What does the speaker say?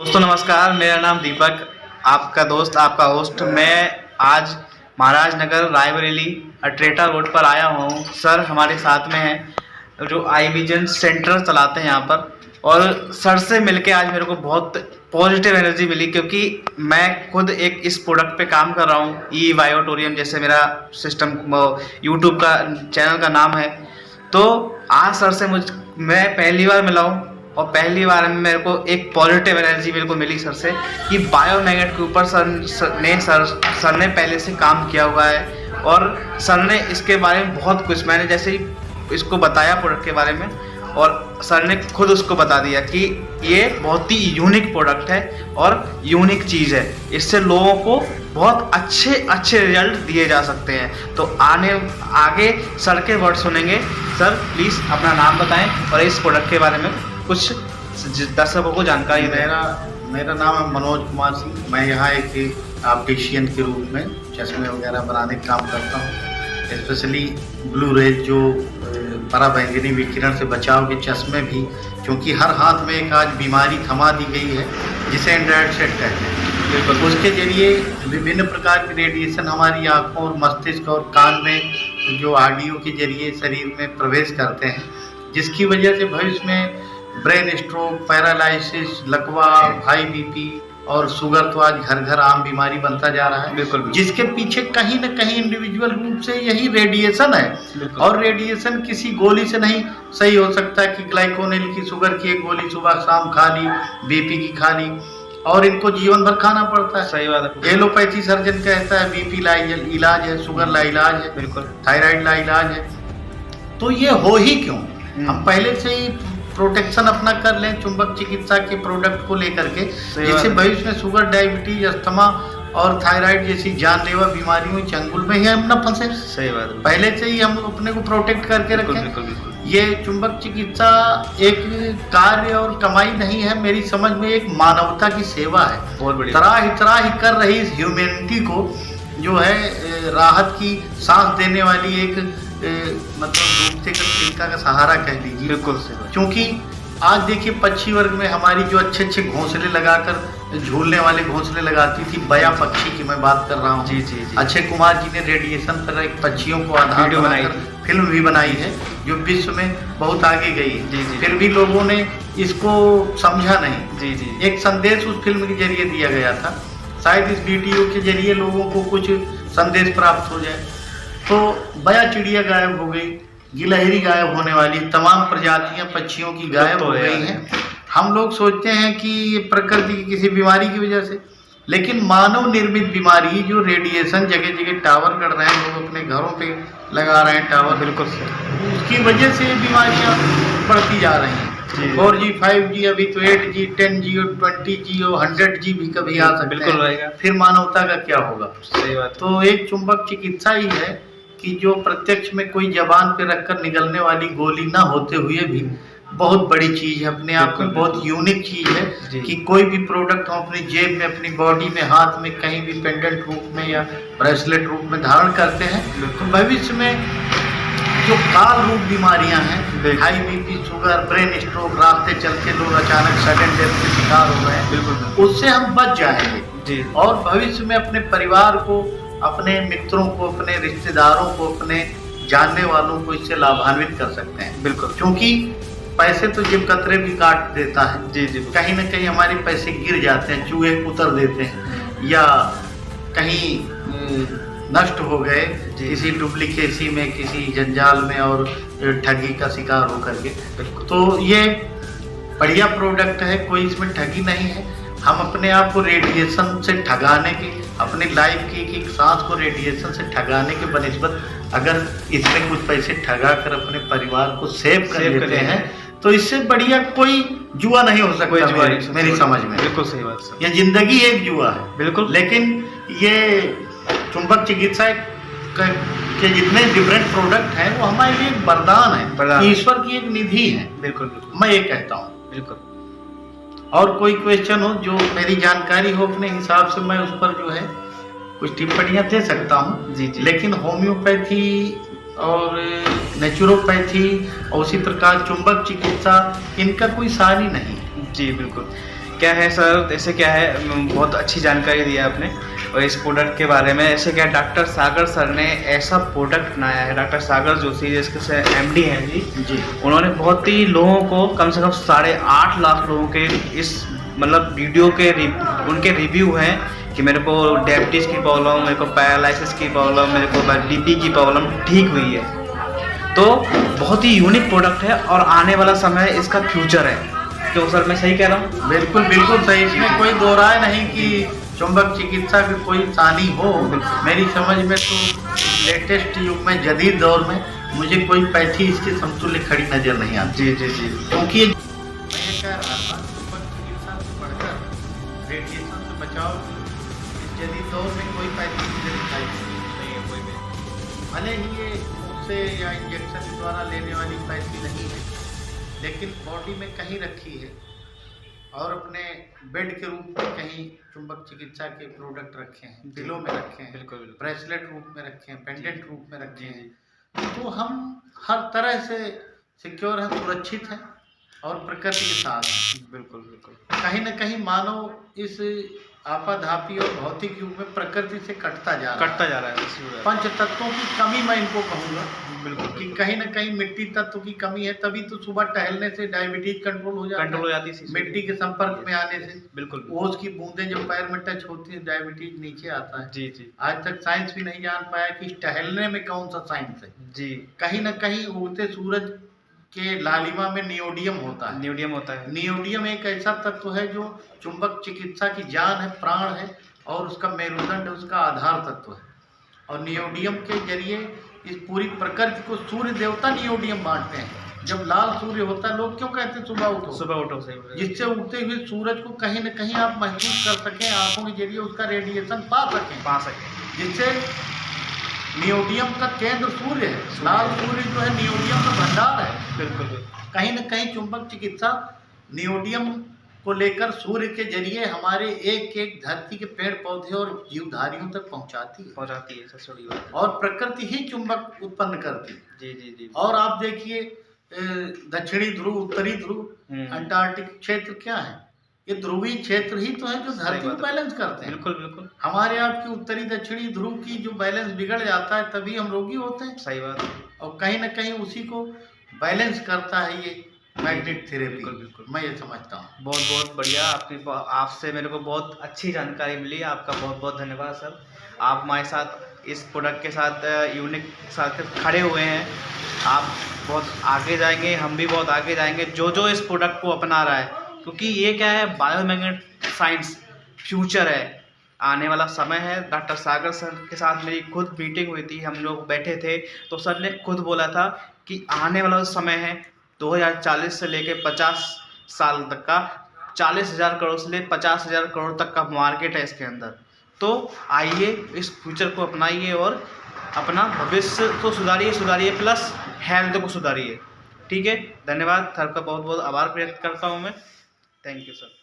दोस्तों नमस्कार, मेरा नाम दीपक, आपका दोस्त, आपका होस्ट। मैं आज महाराजनगर रायबरेली अट्रेटा रोड पर आया हूँ। सर हमारे साथ में हैं जो आई विजन सेंटर चलाते हैं यहाँ पर, और सर से मिलके आज मेरे को बहुत पॉजिटिव एनर्जी मिली, क्योंकि मैं खुद एक इस प्रोडक्ट पे काम कर रहा हूँ। ई बायोटोरियम जैसे मेरा सिस्टम यूट्यूब का चैनल का नाम है। तो आज सर से मैं पहली बार मिला हूँ, और पहली बार में मेरे को एक पॉजिटिव एनर्जी मेरे को मिली सर से कि बायोमैग्नेट के ऊपर सर ने पहले से काम किया हुआ है, और सर ने इसके बारे में बहुत कुछ, मैंने जैसे ही इसको बताया प्रोडक्ट के बारे में, और सर ने खुद उसको बता दिया कि ये बहुत ही यूनिक प्रोडक्ट है और यूनिक चीज़ है, इससे लोगों को बहुत अच्छे रिजल्ट दिए जा सकते हैं। तो आगे सर के वर्ड सुनेंगे। सर प्लीज़ अपना नाम बताएं और इस प्रोडक्ट के बारे में कुछ दर्शकों को जानकारी दें। मेरा नाम है मनोज कुमार सिंह। मैं यहाँ एक ऑप्टिशियन के रूप में चश्मे वगैरह बनाने का काम करता हूँ। स्पेशली ब्लू रेज जो पराबैंगनी विकिरण से बचाव के चश्मे भी, क्योंकि हर हाथ में एक आज बीमारी थमा दी गई है जिसे एंड्रॉयड सेट कहते हैं। तो उसके जरिए विभिन्न प्रकार के रेडिएशन हमारी आँखों और मस्तिष्क और कान में जो ऑडियो के जरिए शरीर में प्रवेश करते हैं, जिसकी वजह से भविष्य में ब्रेन स्ट्रोक, पैरालिसिस, लकवा, हाई बीपी और शुगर तो आज घर घर आम बीमारी बनता जा रहा है। बिल्कुल। जिसके पीछे कहीं न कहीं इंडिविजुअल रूप से यही रेडिएशन है। और रेडिएशन किसी गोली से नहीं सही हो सकता कि ग्लाइकोनिल की, शुगर की एक गोली सुबह शाम खा ली, बीपी की खा ली, और इनको जीवन भर खाना पड़ता है। सही बात है। एलोपैथी सर्जन कहता है बीपी ला इलाज है, शुगर ला इलाज है, बिल्कुल, थायराइड ला इलाज है। तो ये हो ही क्यों? हम पहले से ही प्रोटेक्शन अपना कर लें चुंबक चिकित्सा के प्रोडक्ट को लेकर के, जिससे भविष्य में शुगर, डायबिटीज, अस्थमा और थायराइड जैसी जानलेवा बीमारियों के चंगुल में ही हम न फंसे। सही बात है। पहले से ही हम अपने को प्रोटेक्ट करके रखें। बिल्कुल। ये चुंबक चिकित्सा एक कार्य और कमाई नहीं है, मेरी समझ में एक मानवता की सेवा है। बहुत बढ़िया। त्राही कर रही इस ह्यूमैनिटी को जो है राहत की सांस देने वाली एक मतलब डूबते का तिनका का सहारा कह लीजिए। बिल्कुल। क्योंकि आज देखिए पक्षी वर्ग में हमारी जो अच्छे घोंसले लगाकर झूलने वाले घोंसले लगाती थी, बया पक्षी की मैं बात कर रहा हूँ। जी। अक्षय कुमार जी ने रेडिएशन पर एक पक्षियों को आधार बनाकर फिल्म भी बनाई है, जो विश्व में बहुत आगे गई है। जी। फिर भी लोगों ने इसको समझा नहीं। जी। एक संदेश उस फिल्म के जरिए दिया गया था, शायद इस वीडियो के जरिए लोगों को कुछ संदेश प्राप्त हो जाए। तो बया चिड़िया गायब हो गई, गिलहरी गायब होने वाली, तमाम प्रजातियां पक्षियों की गायब हो गई हैं। हम लोग सोचते हैं कि ये प्रकृति की किसी बीमारी की वजह से, लेकिन मानव निर्मित बीमारी जो रेडिएशन जगह जगह टावर कर रहे हैं, लोग अपने घरों पे लगा रहे हैं टावर, बिल्कुल, उसकी वजह से बीमारियां बढ़ती जा रही हैं। 4G, 5G, अभी तो 8G, 10G और 20G और 100G भी कभी आ सकते हैं। फिर मानवता का क्या होगा? सही बात। तो एक चुंबक चिकित्सा ही है कि जो प्रत्यक्ष में कोई जबान पे रखकर निकलने वाली गोली ना होते हुए भी बहुत बड़ी चीज है, अपने आप में बहुत यूनिक चीज है कि कोई भी प्रोडक्ट हम अपनी जेब में, अपनी बॉडी में, हाथ में, कहीं भी पेंडेंट रूप में या ब्रेसलेट रूप में धारण करते हैं, तो भविष्य में जो काल रूप बीमारियां हैं, high BP, sugar, brain stroke, रास्ते चलते लोग अचानक सडन डेथ के शिकार हो गए हैं, उससे हम बच जाएंगे। और भविष्य में अपने परिवार को, अपने मित्रों को, अपने रिश्तेदारों को, अपने जानने वालों को इससे लाभान्वित कर सकते हैं। बिल्कुल। क्योंकि पैसे तो जेब कतरे भी काट देता है। जी। कहीं ना कहीं हमारे पैसे गिर जाते हैं, चूहे कुतर देते हैं, या कहीं नष्ट हो गए किसी डुप्लीकेसी में, किसी जंजाल में और ठगी का शिकार होकर के। तो ये बढ़िया प्रोडक्ट है, कोई इसमें ठगी नहीं है। हम अपने आप को रेडिएशन से ठगाने की, अपनी लाइफ की एक सांस को रेडिएशन से ठगाने के बनिस्बत अगर इसमें कुछ पैसे ठगा कर अपने परिवार को सेव कर लेते हैं, तो इससे बढ़िया कोई जुआ नहीं हो सकता मेरी समझ में। बिल्कुल सही बात। ये जिंदगी एक जुआ है। बिल्कुल। लेकिन ये चुंबक चिकित्सा के जितने डिफरेंट प्रोडक्ट हैं वो हमारे लिए एक वरदान है, ईश्वर की एक निधि है। बिल्कुल। मैं ये कहता हूँ। बिल्कुल। और कोई क्वेश्चन हो जो मेरी जानकारी हो अपने हिसाब से, मैं उस पर जो है कुछ टिप्पणियां दे सकता हूँ। जी। लेकिन होम्योपैथी और नेचुरोपैथी और उसी प्रकार चुंबक चिकित्सा, इनका कोई सार ही नहीं। जी बिल्कुल। क्या है सर, ऐसे क्या है, बहुत अच्छी जानकारी दी है आपने और इस प्रोडक्ट के बारे में। ऐसे क्या, डॉक्टर सागर सर ने ऐसा प्रोडक्ट बनाया है, डॉक्टर सागर जोशी जिसके MD हैं जी, उन्होंने बहुत ही लोगों को, कम से कम 8.5 लाख लोगों के इस मतलब वीडियो के उनके रिव्यू हैं कि मेरे को डायबिटीज़ की प्रॉब्लम, मेरे को पैरालिसिस की प्रॉब्लम, मेरे को BP की प्रॉब्लम ठीक हुई है। तो बहुत ही यूनिक प्रोडक्ट है और आने वाला समय इसका फ्यूचर है। क्यों सर, मैं सही कह रहा हूँ? बिल्कुल बिल्कुल सही, इसमें कोई दो राय नहीं कि चुंबक चिकित्सा की कोई सानी हो। मेरी समझ में तो लेटेस्ट युग में, जदीद दौर में मुझे कोई पैथी इसके समतुल्य खड़ी नजर नहीं आती। जी जी जी, क्योंकि मैं ये कह रहा था, चुंबक चिकित्सा से बढ़कर रेडिएशन से बचाव इस जदीद दौर में कोई पैथी मुझे दिखाई नहीं है कोई भी। भले ही ये उससे या इंजेक्शन द्वारा लेने वाली पैथी नहीं है, लेकिन बॉडी में कहीं रखी है और अपने बेड के रूप में कहीं चुंबक चिकित्सा के प्रोडक्ट रखे हैं, दिलों में रखे हैं, बिल्कुल ब्रेसलेट रूप में रखे हैं, पेंडेंट रूप में रखे हैं। तो हम हर तरह से सिक्योर हैं, सुरक्षित हैं और प्रकृति के साथ हैं। बिल्कुल बिल्कुल। कहीं न कहीं मानव इस आपाधापी और भौतिक युग में प्रकृति से कटता जा रहा है। पंच तत्वों की कमी मैं इनको कहूँगा, बिल्कुल, कि कहीं न कहीं मिट्टी तत्व की कमी है, तभी तो सुबह टहलने से डायबिटीज कंट्रोल हो जाती है, मिट्टी के संपर्क में आने से। बिल्कुल, ओस की बूंदें जो पैर में टच होती है, डायबिटीज नीचे आता है। जी जी, आज तक साइंस भी नहीं जान पाया कि टहलने में कौन सा साइंस है। जी, कहीं न कहीं उगते सूरज के लालिमा में नियोडियम होता है। नियोडियम एक ऐसा तत्व है जो चुंबक चिकित्सा की जान है, प्राण है और उसका मेरुदंड, उसका आधार तत्व है। और नियोडियम के जरिए इस पूरी प्रकृति को सूर्य देवता नियोडियम बांटते हैं। जब लाल सूर्य होता है, लोग क्यों कहते हैं सुबह उठो, सही, जिससे उगते हुए सूरज को कहीं न कहीं आप महसूस कर सकें, आंखों के जरिए उसका रेडिएशन पा सकें, जिससे नियोडियम का केंद्र सूर्य है। लाल सूर्य जो है नियोडियम का भंडार है। बिल्कुल, कहीं न कहीं चुंबक चिकित्सा नियोडियम को लेकर सूर्य के जरिए हमारे एक एक धरती के पेड़ पौधे और जीवधारियों तक पहुंचाती है। सबसे बड़ी बात। और प्रकृति ही चुंबक उत्पन्न करती है। जी जी जी। और आप देखिए, दक्षिणी ध्रुव, उत्तरी ध्रुव, अंटार्कटिक क्षेत्र क्या है? ये ध्रुवीय क्षेत्र ही तो है जो धरती को बैलेंस करते हैं। बिल्कुल बिल्कुल। हमारे आपकी उत्तरी दक्षिणी ध्रुव की जो बैलेंस बिगड़ जाता है, तभी हम रोगी होते हैं। सही बात। और कहीं न कहीं उसी को बैलेंस करता है ये मैग्नेट थेरेपी। बिल्कुल, मैं ये समझता हूँ। बहुत बहुत बढ़िया, आपसे मेरे को बहुत अच्छी जानकारी मिली। आपका बहुत बहुत धन्यवाद सर। आप हमारे साथ इस प्रोडक्ट के साथ यूनिक साथ खड़े हुए हैं। आप बहुत आगे जाएंगे, हम भी बहुत आगे जाएंगे जो इस प्रोडक्ट को अपना रहा है, क्योंकि ये क्या है, बायोमैग्नेट साइंस फ्यूचर है, आने वाला समय है। डॉक्टर सागर सर के साथ मेरी खुद मीटिंग हुई थी, हम लोग बैठे थे, तो सर ने खुद बोला था कि आने वाला समय है 2040 से लेके 50 साल तक का, 40,000 करोड़ से ले 50,000 करोड़ तक का मार्केट है इसके अंदर। तो आइए इस फ्यूचर को अपनाइए और अपना भविष्य को सुधारिए प्लस हेल्थ को सुधारिए। ठीक है, धन्यवाद सर का, बहुत बहुत आभार व्यक्त करता हूँ मैं। Thank you sir.